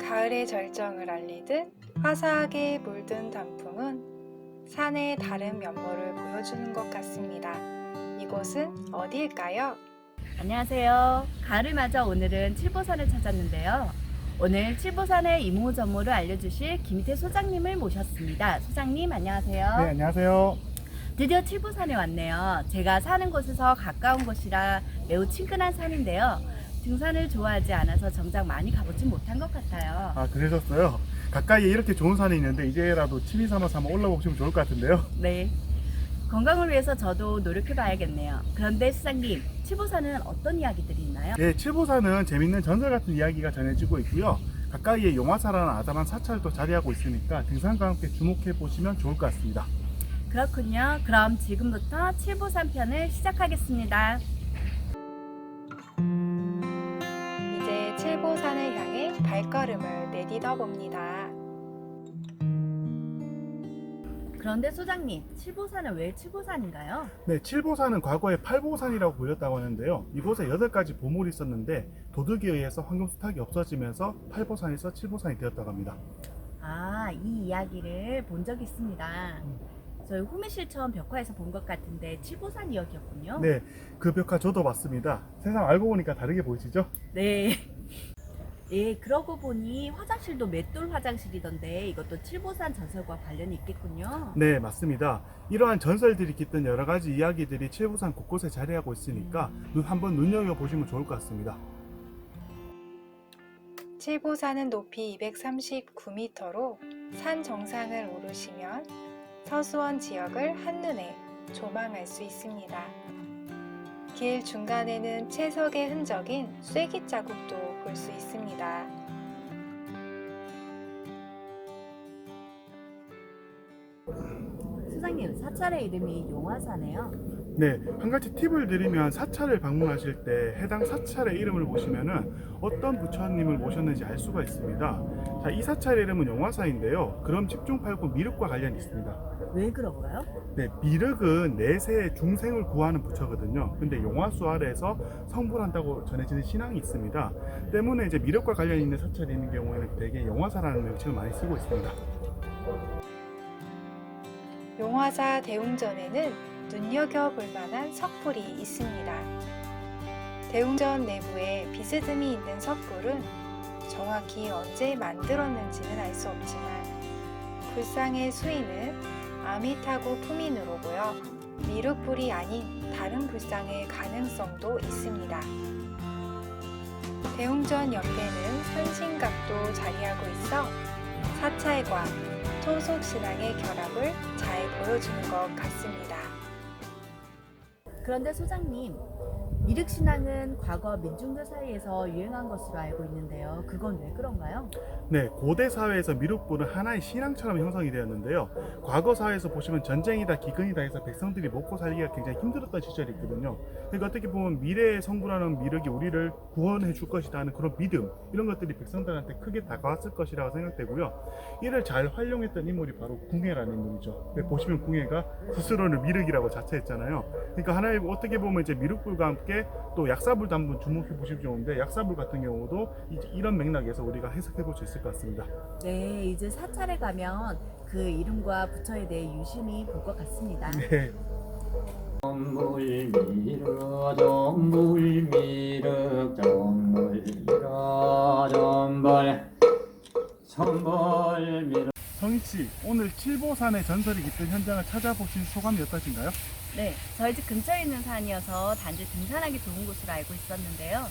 가을의 절정을 알리듯 화사하게 물든 단풍은 산의 다른 면모를 보여주는 것 같습니다. 이곳은 어디일까요? 안녕하세요. 가을을 맞아 오늘은 칠보산을 찾았는데요. 오늘 칠보산의 이모저모를 알려주실 김희태 소장님을 모셨습니다. 소장님 안녕하세요. 네, 안녕하세요. 드디어 칠보산에 왔네요. 제가 사는 곳에서 가까운 곳이라 매우 친근한 산인데요. 등산을 좋아하지 않아서 정작 많이 가보진 못한 것 같아요. 아, 그러셨어요? 가까이에 이렇게 좋은 산이 있는데 이제라도 취미 삼아서 한번 올라보시면 좋을 것 같은데요. 네. 건강을 위해서 저도 노력해봐야겠네요. 그런데 수장님, 칠보산은 어떤 이야기들이 있나요? 네, 칠보산은 재밌는 전설 같은 이야기가 전해지고 있고요. 가까이에 용화사라는 아담한 사찰도 자리하고 있으니까 등산과 함께 주목해 보시면 좋을 것 같습니다. 그렇군요. 그럼 지금부터 칠보산 편을 시작하겠습니다. 이제 칠보산을 향해 발걸음을 내딛어 봅니다. 그런데 소장님, 칠보산은 왜 칠보산인가요? 네, 칠보산은 과거에 팔보산이라고 불렸다고 하는데요. 이곳에 8가지 보물이 있었는데 도둑에 의해서 황금 수탉이 없어지면서 팔보산에서 칠보산이 되었다고 합니다. 아, 이 이야기를 본 적이 있습니다. 저희 호미실천 벽화에서 본 것 같은데 칠보산 이야기였군요. 네, 그 벽화 저도 봤습니다. 세상 알고 보니까 다르게 보이시죠? 네. 예, 그러고 보니 화장실도 맷돌 화장실이던데 이것도 칠보산 전설과 관련이 있겠군요. 네, 맞습니다. 이러한 전설들이 깃든 여러 가지 이야기들이 칠보산 곳곳에 자리하고 있으니까 한번 눈여겨보시면 좋을 것 같습니다. 칠보산은 높이 239m로 산 정상을 오르시면 서수원 지역을 한눈에 조망할 수 있습니다. 길 중간에는 채석의 흔적인 쐐기 자국도 볼 수 있습니다. 수장님, 사찰의 이름이 용화사네요. 네, 한 가지 팁을 드리면 사찰을 방문하실 때 해당 사찰의 이름을 보시면은 어떤 부처님을 모셨는지 알 수가 있습니다. 자, 이 사찰의 이름은 용화사인데요. 그럼 집중팔구 미륵과 관련이 있습니다. 왜 그런가요? 네, 미륵은 내세의 중생을 구하는 부처거든요. 근데 용화수 아래에서 성불한다고 전해지는 신앙이 있습니다. 때문에 이제 미륵과 관련 있는 사찰이 있는 경우에는 대개 용화사라는 명칭을 많이 쓰고 있습니다. 용화사 대웅전에는 눈여겨볼 만한 석불이 있습니다. 대웅전 내부에 비스듬히 있는 석불은 정확히 언제 만들었는지는 알 수 없지만 불상의 수위는 아미타고 푸민으로 보여 미륵불이 아닌 다른 불상의 가능성도 있습니다. 대웅전 옆에는 선신각도 자리하고 있어 사찰과 토속신앙의 결합을 잘 보여주는 것 같습니다. 그런데 소장님, 미륵신앙은 과거 민중들 사이에서 유행한 것으로 알고 있는데요. 그건 왜 그런가요? 네, 고대 사회에서 미륵불은 하나의 신앙처럼 형성이 되었는데요. 과거 사회에서 보시면 전쟁이다 기근이다 해서 백성들이 먹고 살기가 굉장히 힘들었던 시절이 있거든요. 그러니까 어떻게 보면 미래의 성불하는 미륵이 우리를 구원해 줄 것이다 하는 그런 믿음, 이런 것들이 백성들한테 크게 다가왔을 것이라고 생각되고요. 이를 잘 활용했던 인물이 바로 궁예라는 인물이죠. 보시면 궁예가 스스로는 미륵이라고 자처했잖아요. 그러니까 하나의 어떻게 보면 이제 미륵불과 함께 또 약사불도 한번 주목해 보시면 좋은데, 약사불 같은 경우도 이런 맥락에서 우리가 해석해 볼 수 있을 것 같습니다. 네, 이제 사찰에 가면 그 이름과 부처에 대해 유심히 볼 것 같습니다. 네. 정물미륵 정물미륵 정물미륵 정벌미륵. 성희씨, 오늘 칠보산의 전설이 깃든 현장을 찾아보신 소감이 어떠신가요? 네, 저희 집 근처에 있는 산이어서 단지 등산하기 좋은 곳으로 알고 있었는데요.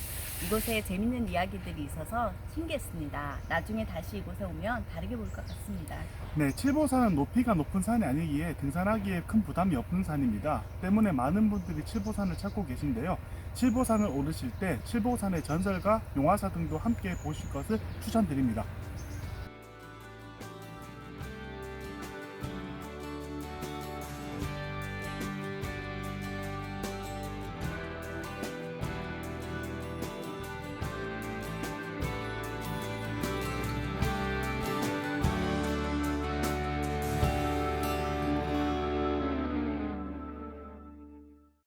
이곳에 재밌는 이야기들이 있어서 신기했습니다. 나중에 다시 이곳에 오면 다르게 볼 것 같습니다. 네, 칠보산은 높이가 높은 산이 아니기에 등산하기에 큰 부담이 없는 산입니다. 때문에 많은 분들이 칠보산을 찾고 계신데요. 칠보산을 오르실 때 칠보산의 전설과 용화사 등도 함께 보실 것을 추천드립니다.